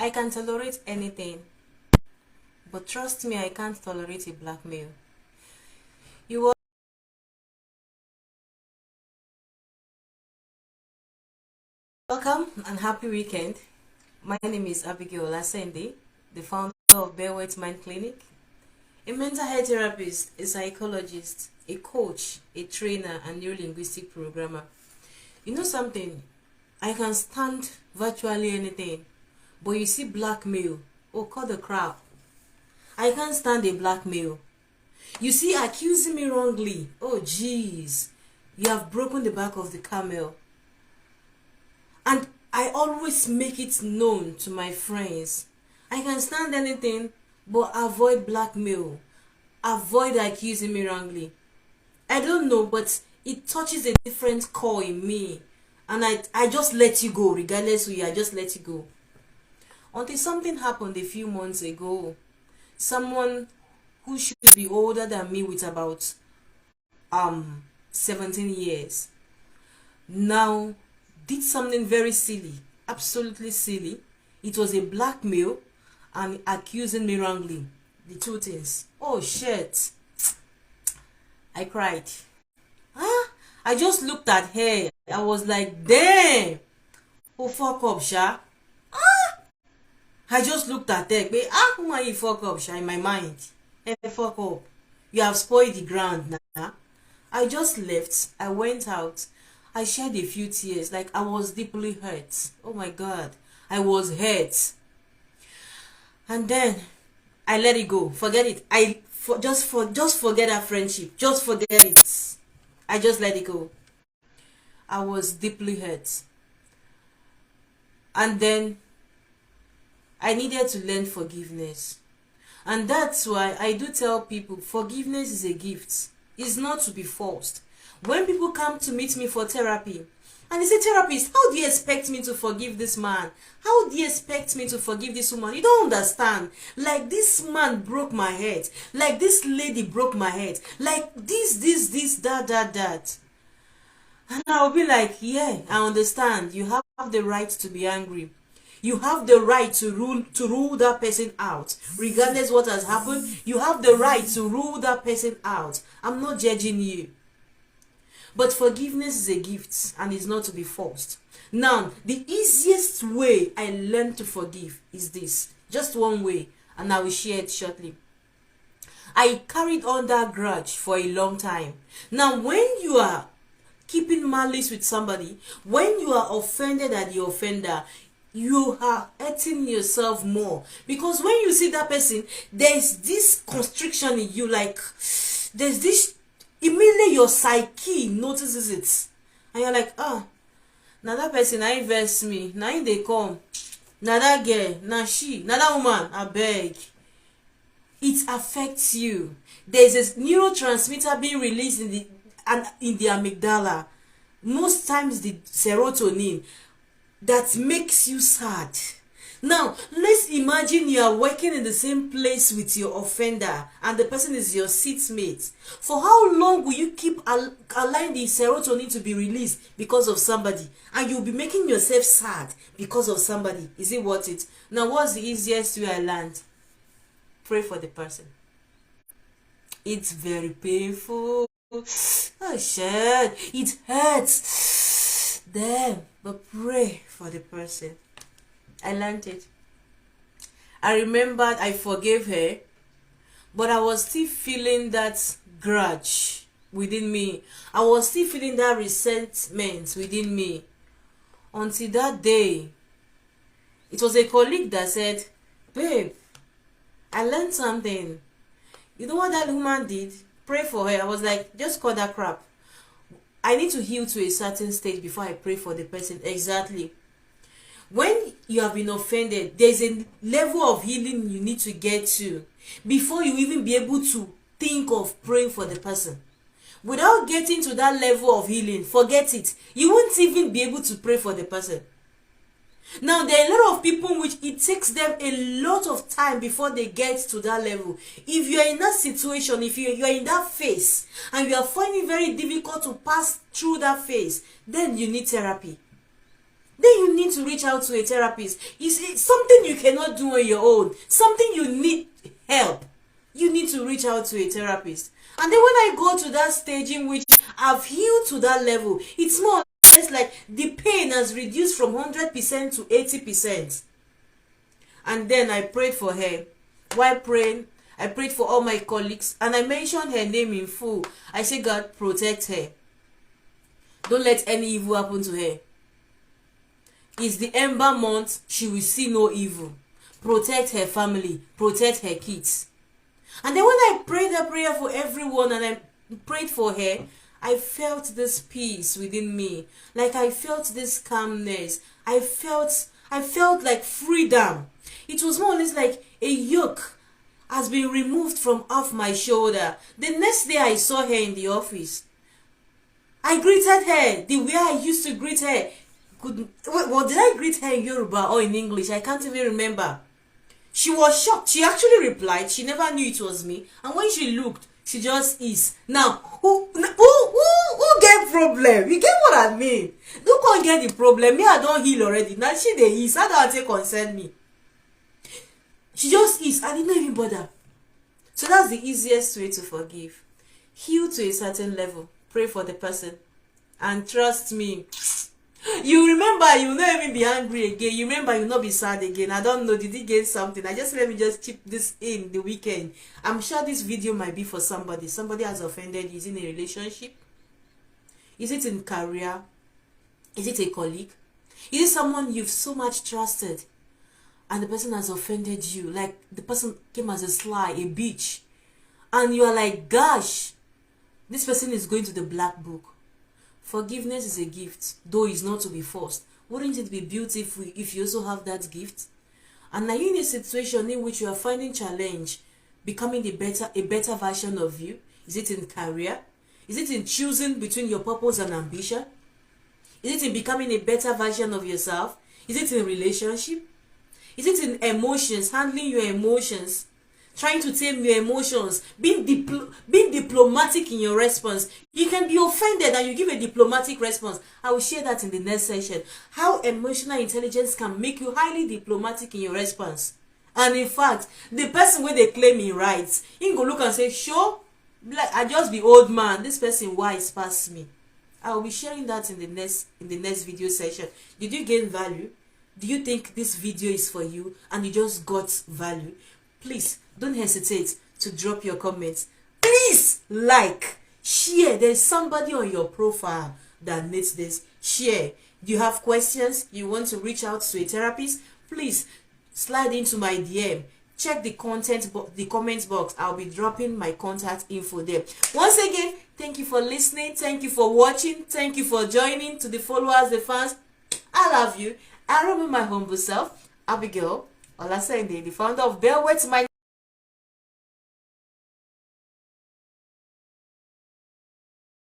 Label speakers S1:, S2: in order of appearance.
S1: I can tolerate anything, but trust me, I can't tolerate a blackmail. You are welcome and happy weekend. My name is 𝐸𝐴𝐵𝐴𝐵, the founder of Bear White Mind Clinic, a mental health therapist, a psychologist, a coach, a trainer, and neuro-linguistic programmer. You know something? I can stand virtually anything, but you see blackmail, oh, cut the crap. I can't stand a blackmail. You see accusing me wrongly, oh jeez, you have broken the back of the camel. And I always make it known to my friends. I can stand anything, but avoid blackmail. Avoid accusing me wrongly. I don't know, but it touches a different core in me. And I just let you go, regardless who you are, I just let you go. Until something happened a few months ago. Someone who should be older than me with about 17 years now did something very silly, absolutely silly. It was a blackmail and accusing me wrongly. The two things. Oh shit. I cried. I just looked at her. I was like, damn. Oh, fuck up, Sha. I just looked at her. Who are you fuck up, Sha, in my mind? Hey, fuck up. You have spoiled the ground now. I just left. I went out. I shed a few tears. Like, I was deeply hurt. Oh my God. I was hurt. And then I let it go. Forget it. Just forget that friendship. Just forget it. I just let it go. I was deeply hurt. And then I needed to learn forgiveness. And that's why I do tell people forgiveness is a gift. It's not to be forced. When people come to meet me for therapy and they say, therapist, how do you expect me to forgive this man? How do you expect me to forgive this woman? You don't understand. Like, this man broke my head. Like, this lady broke my head. Like, this, that. And I'll be like, yeah, I understand. You have the right to be angry. You have the right to rule that person out. Regardless what has happened, you have the right to rule that person out. I'm not judging you. But forgiveness is a gift and is not to be forced. Now, the easiest way I learned to forgive is this. Just one way, and I will share it shortly. I carried on that grudge for a long time. Now, when you are keeping malice with somebody, when you are offended at the offender, you are hurting yourself more. Because when you see that person, there's this constriction in you, like, there's this, immediately your psyche notices it. And you're like, now that person, I invest me, now they come, now that girl, now she, now that woman, I beg. It affects you. There's a neurotransmitter being released in the amygdala, most times the serotonin, that makes you sad. Now, let's imagine you are working in the same place with your offender and the person is your seatmate. For how long will you keep allowing the serotonin to be released because of somebody? And you'll be making yourself sad because of somebody. Is it worth it? Now, what's the easiest way I learned? Pray for the person. It's very painful. Oh shit, it hurts. Damn, but pray for the person. I learned it. I remembered I forgave her, but I was still feeling that grudge within me. I was still feeling that resentment within me. Until that day, it was a colleague that said, babe, I learned something. You know what that woman did? Pray for her. I was like, just cut that crap. I need to heal to a certain stage before I pray for the person. Exactly. When you have been offended, there's a level of healing you need to get to before you even be able to think of praying for the person. Without getting to that level of healing, forget it. You won't even be able to pray for the person. Now, there are a lot of people which it takes them a lot of time before they get to that level. If you are in that situation, if you are in that phase, and you are finding it very difficult to pass through that phase, then you need therapy. then you need to reach out to a therapist. It's something you cannot do on your own, something you need help. You need to reach out to a therapist. And then when I go to that stage in which I've healed to that level, it's more or less like the pain has reduced from 100% to 80%. And then I prayed for her. While praying, I prayed for all my colleagues, and I mentioned her name in full. I said, God, protect her. Don't let any evil happen to her. It's the Ember month. She will see no evil. Protect her family. Protect her kids. And then when I prayed that prayer for everyone and I prayed for her, I felt this peace within me. Like I felt this calmness. I felt like freedom. It was more or less like a yoke has been removed from off my shoulder. The next day I saw her in the office. I greeted her the way I used to greet her. Well, did I greet her in Yoruba or in English? I can't even remember. She was shocked. She actually replied. She never knew it was me. And when she looked, she just is. Now, who get problem? You get what I mean? Who can't get the problem? Me, I don't heal already. Now she dey is. How do I take concern me? She just is. I didn't even bother. So that's the easiest way to forgive. Heal to a certain level. Pray for the person. And trust me, you remember, you will not even be angry again. You remember, you will not be sad again. I don't know, did he gain something? Let me just chip this in the weekend. I'm sure this video might be for somebody. Somebody has offended you. Is in a relationship? Is it in career? Is it a colleague? Is it someone you've so much trusted and the person has offended you? Like the person came as a sly, a bitch, and you are like, gosh, this person is going to the black book. Forgiveness is a gift, though it's not to be forced. Wouldn't it be beautiful if you also have that gift? And are you in a situation in which you are finding challenge, becoming a better version of you? Is it in career? Is it in choosing between your purpose and ambition? Is it in becoming a better version of yourself? Is it in relationship? Is it in emotions, handling your emotions? Trying to tame your emotions, being diplomatic in your response. You can be offended and you give a diplomatic response. I will share that in the next session. How emotional intelligence can make you highly diplomatic in your response. And in fact, the person where they claim he rights, he go look and say, sure, like I just be old man. This person wise past me. I will be sharing that in the next video session. Did you gain value? Do you think this video is for you and you just got value? Please don't hesitate to drop your comments. Please like, share. There's somebody on your profile that needs this. Share. Do you have questions? You want to reach out to a therapist? Please slide into my DM. Check the comments box. I'll be dropping my contact info there. Once again, thank you for listening. Thank you for watching. Thank you for joining. To the followers, the fans, I love you. I remember my humble self, Abigail Olasende, the founder of 𝐷𝐿.